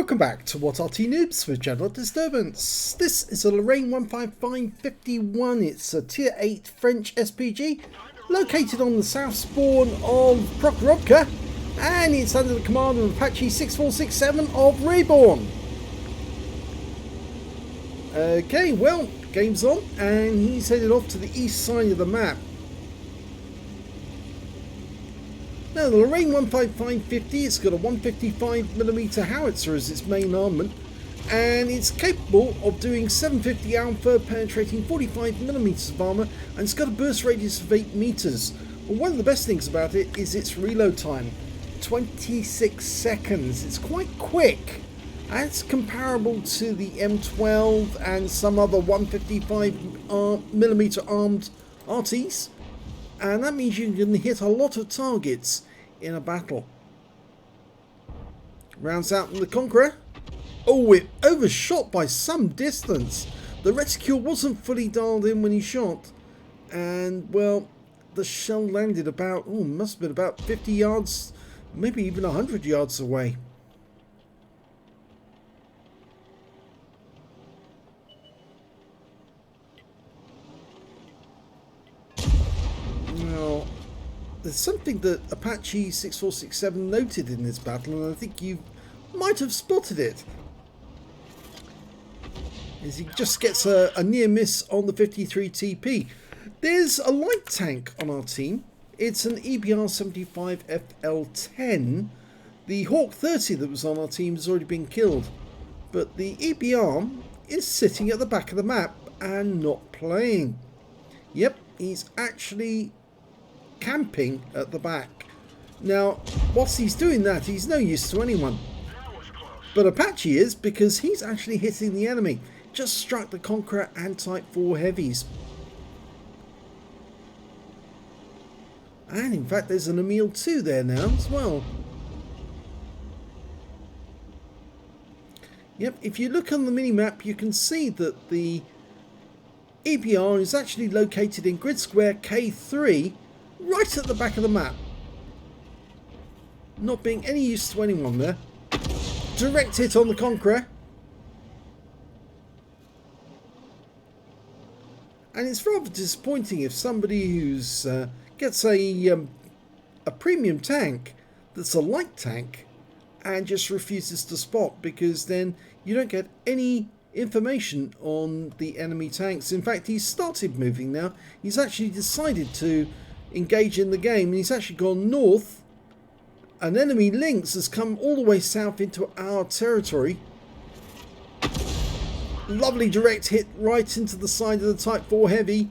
Welcome back to What Arty Noobs with General Disturbance. This is a Lorraine 15551. It's a Tier 8 French SPG located on the south spawn of Prokhorovka, and it's under the command of Apache 6467 of REBRN. Okay, well, game's on, and he's headed off to the east side of the map. Now, the Lorraine 15550, it's got a 155mm howitzer as its main armament, and it's capable of doing 750 alpha, penetrating 45mm of armour, and it's got a burst radius of 8 meters. Well, one of the best things about it is its reload time, 26 seconds. It's quite quick, and it's comparable to the M12 and some other 155mm armed Artys. And that means you can hit a lot of targets in a battle. Rounds out from the Conqueror. Oh, it overshot by some distance. The reticule wasn't fully dialed in when he shot. And, well, the shell landed about, must have been about 50 yards, maybe even 100 yards away. Now, there's something that Apache 6467 noted in this battle, and I think you might have spotted it. Is he just gets a near miss on the 53 TP. There's a light tank on our team. It's an EBR-75 FL10. The Hawk 30 that was on our team has already been killed, but the EBR is sitting at the back of the map and not playing. Yep, he's actually camping at the back. Now, whilst he's doing that, he's no use to anyone. But Apache is, because he's actually hitting the enemy. Just struck the Conqueror and Type 4 heavies. And in fact, there's an Emil 2 there now as well. Yep, if you look on the mini-map, you can see that the EBR is actually located in grid square K3, right at the back of the map. Not being any use to anyone there. Direct hit on the Conqueror. And it's rather disappointing if somebody who's gets a premium tank that's a light tank and just refuses to spot, because then you don't get any information on the enemy tanks. In fact, he's started moving now. He's actually decided to engage in the game, and he's actually gone north. An enemy Lynx has come all the way south into our territory. Lovely direct hit right into the side of the Type 4 heavy,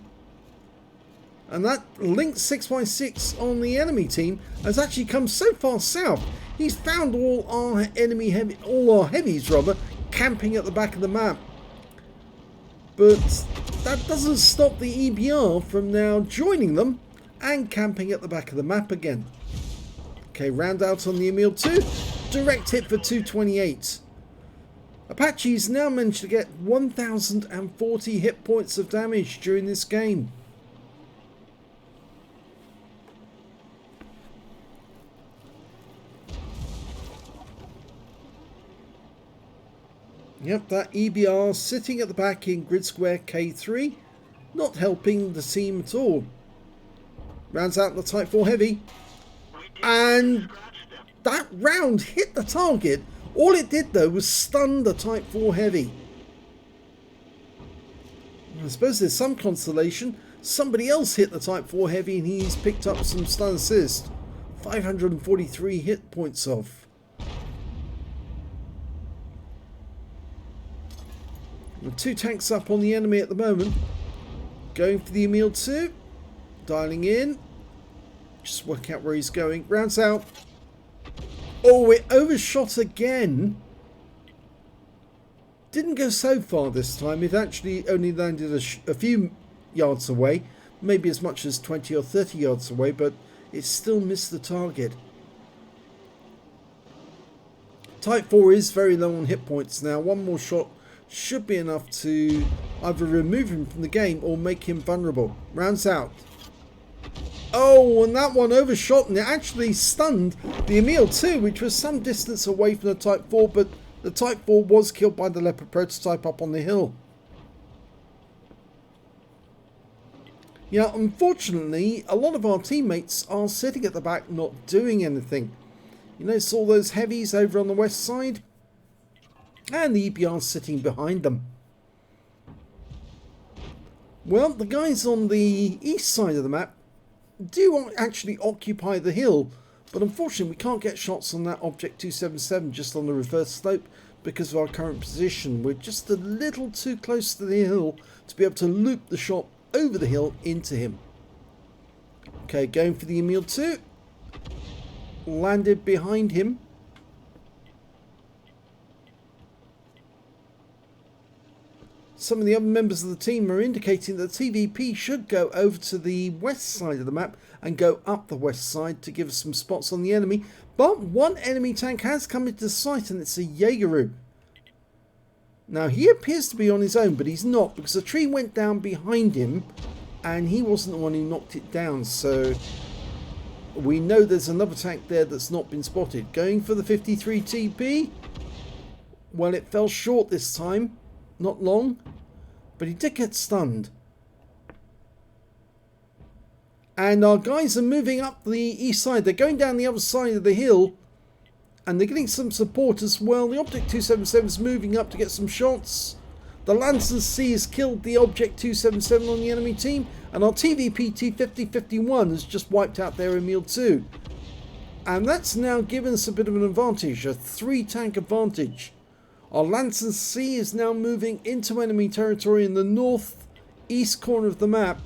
and that Lynx 6x6 on the enemy team has actually come so far south. He's found all our heavies rather, camping at the back of the map. But that doesn't stop the EBR from now joining them and camping at the back of the map again. Okay, round out on the Emil 2. Direct hit for 228. Apache's now managed to get 1,040 hit points of damage during this game. Yep, that EBR sitting at the back in grid square K3, not helping the team at all. Rounds out the Type 4 heavy, and that round hit the target. All it did though was stun the Type 4 heavy. I suppose there's some consolation. Somebody else hit the Type 4 heavy and he's picked up some stun assist. 543 hit points off. With 2 tanks up on the enemy at the moment. Going for the Emil 2. Dialing in. Just work out where he's going. Rounds out. Oh, it overshot again. Didn't go so far this time. It actually only landed a few yards away. Maybe as much as 20 or 30 yards away, but it still missed the target. Type 4 is very low on hit points now. One more shot should be enough to either remove him from the game or make him vulnerable. Rounds out. Oh, and that one overshot, and it actually stunned the Emil 2, which was some distance away from the Type 4, but The Type 4 was killed by the Leopard prototype up on the hill. Yeah, unfortunately, a lot of our teammates are sitting at the back not doing anything. You notice all those heavies over on the west side? And the EBR sitting behind them. Well, the guys on the east side of the map do actually occupy the hill, but unfortunately we can't get shots on that Object 277 just on the reverse slope because of our current position. We're just a little too close to the hill to be able to loop the shot over the hill into him. Okay, going for the Emil 2. Landed behind him. Some of the other members of the team are indicating that TVP should go over to the west side of the map and go up the west side to give us some spots on the enemy. But one enemy tank has come into sight, and it's a Jaegeru. Now, he appears to be on his own, but he's not, because a tree went down behind him and he wasn't the one who knocked it down. So we know there's another tank there that's not been spotted. Going for the 53 TP. Well, it fell short this time. Not long, but he did get stunned. And our guys are moving up the east side. They're going down the other side of the hill, and they're getting some support as well. The Object 277 is moving up to get some shots. The Lancers C has killed the Object 277 on the enemy team, and our TVP T5051 has just wiped out their Emil 2. And that's now given us a bit of an advantage, a 3-tank advantage. Our Lancers C is now moving into enemy territory in the northeast corner of the map.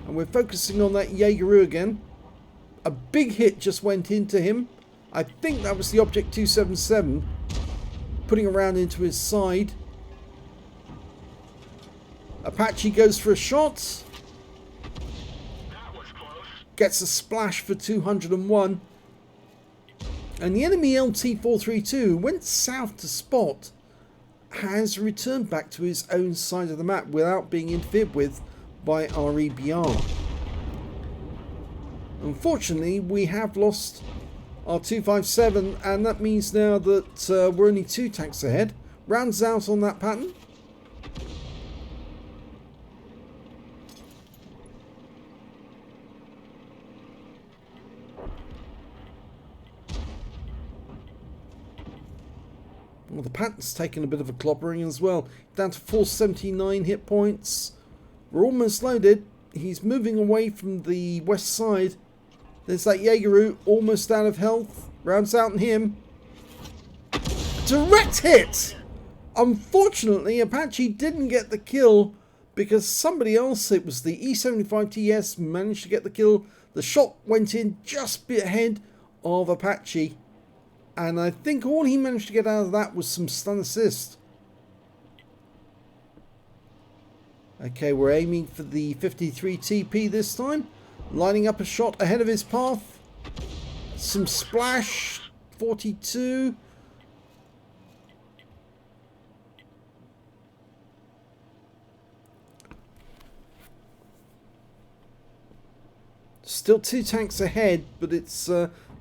And we're focusing on that Jaegeru again. A big hit just went into him. I think that was the Object 277 putting a round into his side. Apache goes for a shot. Gets a splash for 201. And the enemy LT-432 went south to spot, has returned back to his own side of the map without being interfered with by our REBRN. Unfortunately, we have lost our 257, and that means now that we're only 2 tanks ahead. Rounds out on that pattern. Well, the pattern's taken a bit of a clobbering as well. Down to 479 hit points. We're almost loaded. He's moving away from the west side. There's that Jaegeru, almost out of health. Rounds out on him. Direct hit! Unfortunately, Apache didn't get the kill because somebody else, it was the E75TS, managed to get the kill. The shot went in just ahead of Apache. And I think all he managed to get out of that was some stun assist. Okay, we're aiming for the 53 TP this time. Lining up a shot ahead of his path. Some splash. 42. Still 2 tanks ahead, but it's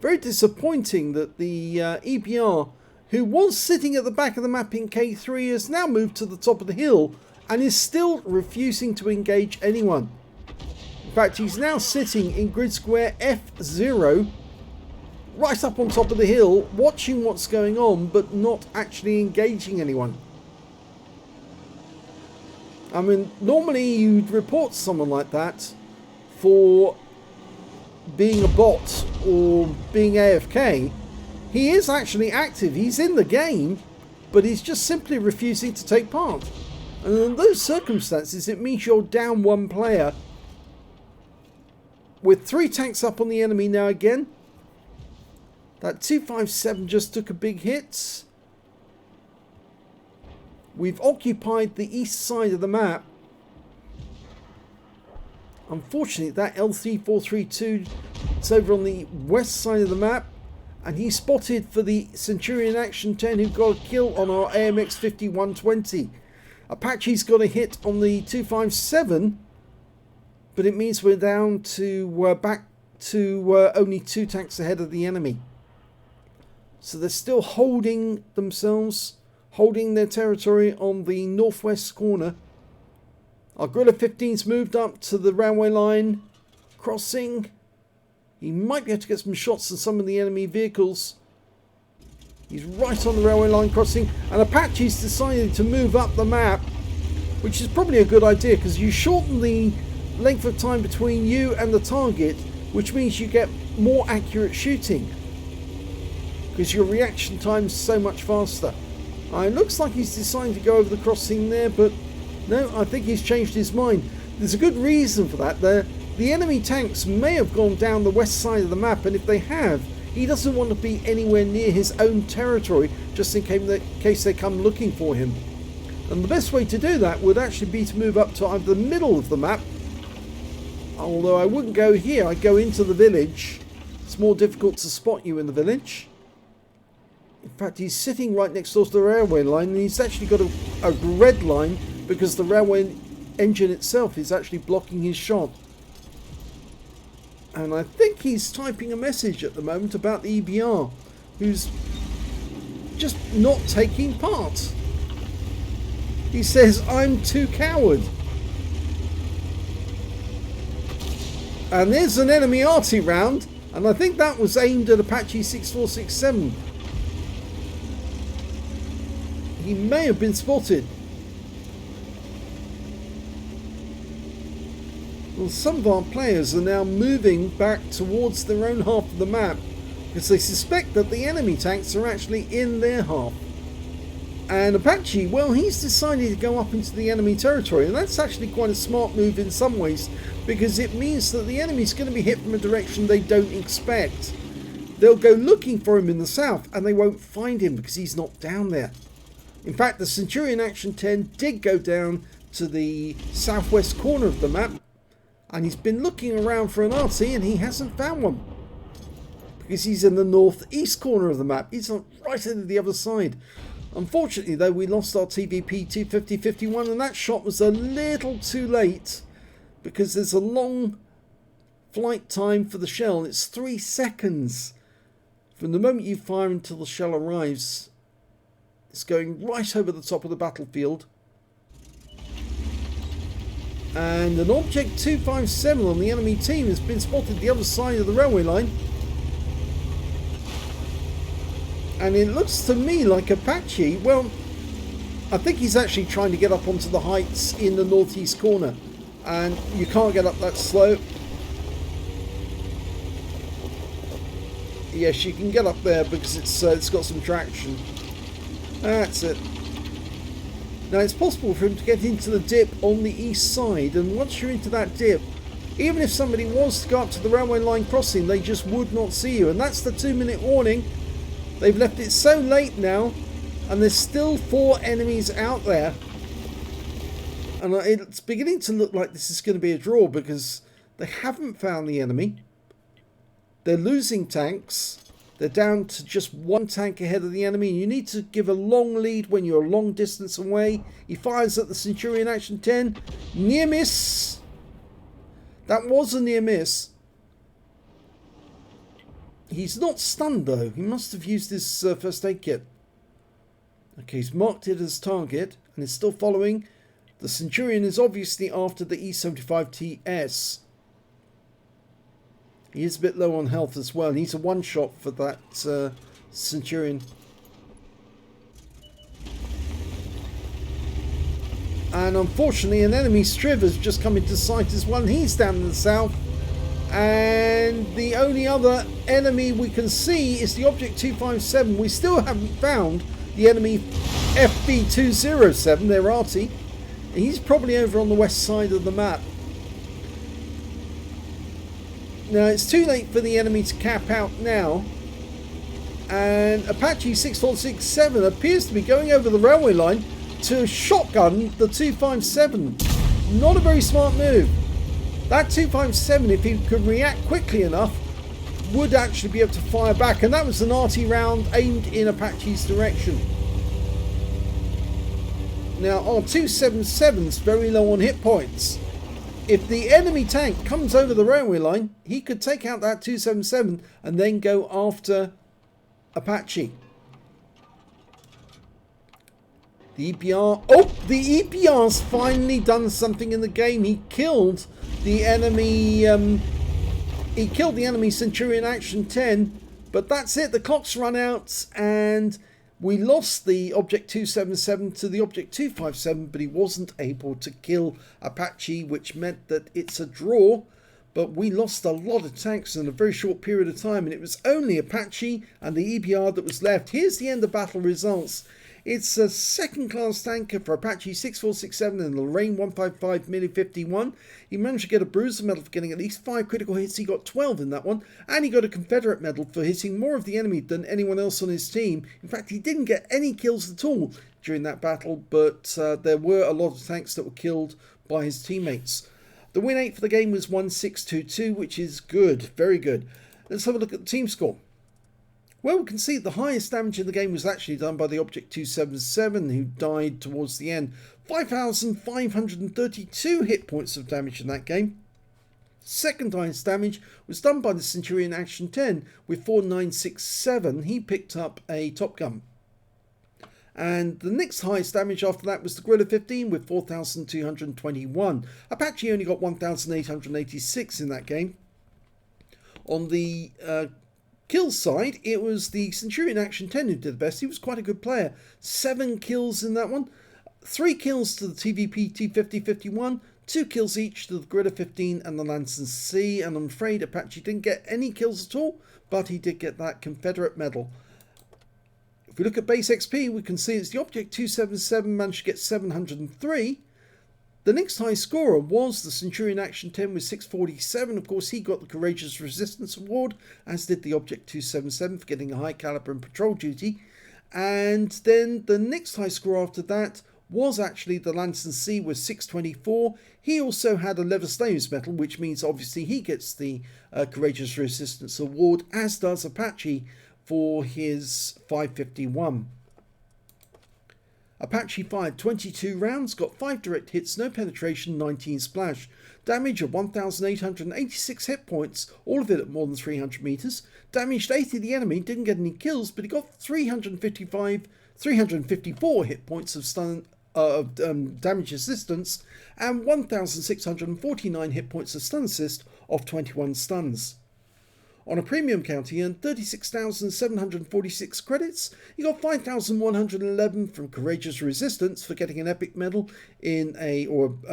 very disappointing that the EBR, who was sitting at the back of the map in K3, has now moved to the top of the hill and is still refusing to engage anyone. In fact, he's now sitting in grid square F0, right up on top of the hill, watching what's going on, but not actually engaging anyone. I mean, normally you'd report someone like that for being a bot or being AFK. He is actually active, he's in the game, but he's just simply refusing to take part. And in those circumstances, it means you're down 1 player. With 3 tanks up on the enemy now again. That 257 just took a big hit. We've occupied the east side of the map. Unfortunately, that LT-432 is over on the west side of the map, and he's spotted for the Centurion Action 10, who got a kill on our AMX 5120. Apache's got a hit on the 257, but it means we're down to back to only 2 tanks ahead of the enemy. So they're still holding themselves, holding their territory on the northwest corner. Our Guerrilla 15's moved up to the railway line crossing. He might be able to get some shots on some of the enemy vehicles. He's right on the railway line crossing, and Apache's decided to move up the map, which is probably a good idea because you shorten the length of time between you and the target, which means you get more accurate shooting because your reaction time's so much faster. It looks like he's decided to go over the crossing there, but no, I think he's changed his mind. There's a good reason for that. The enemy tanks may have gone down the west side of the map, and if they have, he doesn't want to be anywhere near his own territory just in case they come looking for him. And the best way to do that would actually be to move up to either the middle of the map, although I wouldn't go here, I'd go into the village. It's more difficult to spot you in the village. In fact, he's sitting right next door to the railway line, and he's actually got a red line because the railway engine itself is actually blocking his shot. And I think he's typing a message at the moment about the EBR, who's just not taking part. He says, "I'm too coward." And there's an enemy Arty round, and I think that was aimed at Apache 6467. He may have been spotted. Well, some of our players are now moving back towards their own half of the map because they suspect that the enemy tanks are actually in their half. And Apache, well, he's decided to go up into the enemy territory, and that's actually quite a smart move in some ways because it means that the enemy's going to be hit from a direction they don't expect. They'll go looking for him in the south and they won't find him because he's not down there. In fact, the Centurion Action 10 did go down to the southwest corner of the map, and he's been looking around for an Arty and he hasn't found one because he's in the northeast corner of the map. He's right into the other side. Unfortunately though, we lost our TVP 250-51, and that shot was a little too late because there's a long flight time for the shell. It's 3 seconds from the moment you fire until the shell arrives. It's going right over the top of the battlefield. And an Object 257 on the enemy team has been spotted the other side of the railway line. And it looks to me like Apache, well, I think he's actually trying to get up onto the heights in the northeast corner. And you can't get up that slope. Yes, you can get up there because it's got some traction. That's it. Now it's possible for him to get into the dip on the east side, and once you're into that dip, even if somebody was to go up to the railway line crossing, they just would not see you, and that's the 2-minute warning. They've left it so late now, and there's still 4 enemies out there, and it's beginning to look like this is going to be a draw because they haven't found the enemy. They're losing tanks. They're down to just 1 tank ahead of the enemy. You need to give a long lead when you're a long distance away. He fires at the Centurion Action 10. Near miss. That was a near miss. He's not stunned though. He must have used his first aid kit. Okay, he's marked it as target and is still following. The Centurion is obviously after the E75TS. He is a bit low on health as well. He's a one-shot for that Centurion. And unfortunately, an enemy Striv has just come into sight as well. He's down in the south. And the only other enemy we can see is the Object 257. We still haven't found the enemy FB207, their Arty. He's probably over on the west side of the map. Now, it's too late for the enemy to cap out now. And Apache 6467 appears to be going over the railway line to shotgun the 257. Not a very smart move. That 257, if he could react quickly enough, would actually be able to fire back. And that was an Arty round aimed in Apache's direction. Now, our 277's very low on hit points. If the enemy tank comes over the railway line, he could take out that 277 and then go after Apache. The EPR, oh, the EPR's finally done something in the game. He killed the enemy, Centurion Action 10, but that's it. The clock's run out and we lost the Object 277 to the Object 257, but he wasn't able to kill Apache, which meant that it's a draw. But we lost a lot of tanks in a very short period of time, and it was only Apache and the EBR that was left. Here's the end of battle results. It's a second-class tanker for Apache 6467 and Lorraine 155 Mili 51. He managed to get a Bruiser medal for getting at least 5 critical hits. He got 12 in that one. And he got a Confederate medal for hitting more of the enemy than anyone else on his team. In fact, he didn't get any kills at all during that battle, but there were a lot of tanks that were killed by his teammates. The win rate for the game was 1622, which is good, very good. Let's have a look at the team score. Well, we can see the highest damage in the game was actually done by the Object 277, who died towards the end. 5,532 hit points of damage in that game. Second highest damage was done by the Centurion Action 10 with 4967. He picked up a Top Gun. And the next highest damage after that was the Guerrilla 15 with 4,221. Apache only got 1,886 in that game. On the kill side, it was the Centurion Action 10 who did the best. He was quite a good player. 7 kills in that one. 3 kills to the TVP T5051. 2 kills each to the Guerrilla 15 and the Lanson C. And I'm afraid Apache didn't get any kills at all, but he did get that Confederate medal. If we look at base XP, we can see it's the Object 277 managed to get 703. The next high scorer was the Centurion Action 10 with 647. Of course, he got the Courageous Resistance Award, as did the Object 277 for getting a high caliber and patrol duty. And then the next high score after that was actually the Lanson C with 624. He also had a Leather Slaves medal, which means obviously he gets the Courageous Resistance Award, as does Apache for his 551. Apache fired 22 rounds, got 5 direct hits, no penetration, 19 splash. Damage of 1,886 hit points, all of it at more than 300 meters. Damaged 80 of the enemy, didn't get any kills, but he got 354 hit points of stun, damage assistance, and 1,649 hit points of stun assist off 21 stuns. On a premium count, he earned 36,746 credits. He got 5,111 from Courageous Resistance for getting an epic medal in a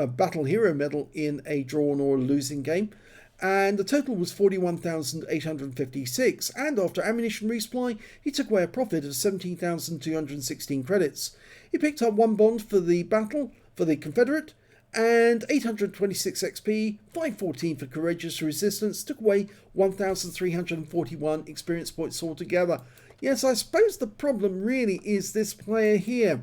battle hero medal in a drawn or losing game. And the total was 41,856. And after ammunition resupply, he took away a profit of 17,216 credits. He picked up 1 bond for the battle for the Confederate, and 826 XP, 514 for Courageous Resistance, took away 1,341 experience points altogether. Yes, I suppose the problem really is this player here.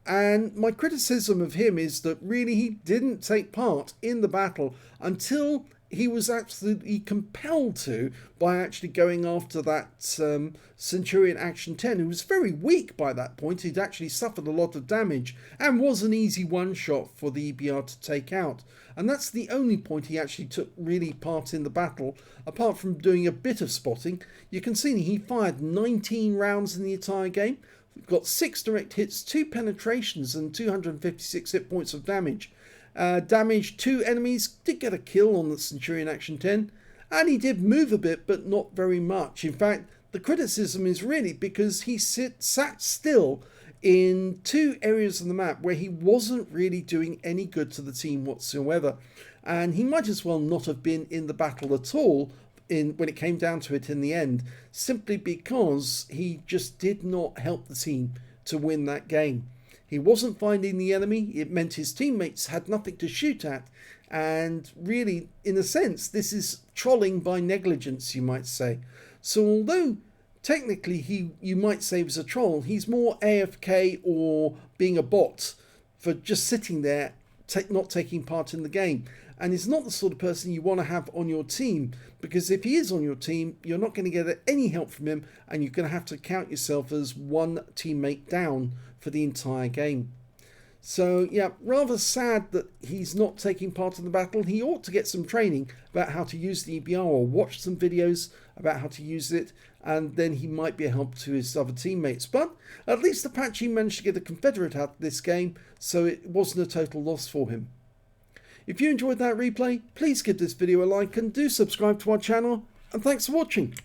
And my criticism of him is that really he didn't take part in the battle until he was absolutely compelled to by actually going after that Centurion Action 10, who was very weak by that point. He'd actually suffered a lot of damage and was an easy one-shot for the EBR to take out. And that's the only point he actually took really part in the battle, apart from doing a bit of spotting. You can see he fired 19 rounds in the entire game. We've got 6 direct hits, 2 penetrations and 256 hit points of damage. Damaged 2 enemies, did get a kill on the Centurion Action 10, and he did move a bit, but not very much. In fact, the criticism is really because he sat still in 2 areas of the map where he wasn't really doing any good to the team whatsoever, and he might as well not have been in the battle at all when it came down to it in the end, simply because he just did not help the team to win that game. He wasn't finding the enemy. It meant his teammates had nothing to shoot at. And really, in a sense, this is trolling by negligence, you might say. So although technically you might say he was a troll, he's more AFK or being a bot for just sitting there, not taking part in the game. And he's not the sort of person you want to have on your team, because if he is on your team, you're not going to get any help from him, and you're going to have to count yourself as one teammate down for the entire game. So yeah, rather sad that he's not taking part in the battle. He ought to get some training about how to use the EBR, or watch some videos about how to use it, and then he might be a help to his other teammates. But at least Apache managed to get a Confederate out of this game, so it wasn't a total loss for him. If you enjoyed that replay, please give this video a like and do subscribe to our channel, and thanks for watching.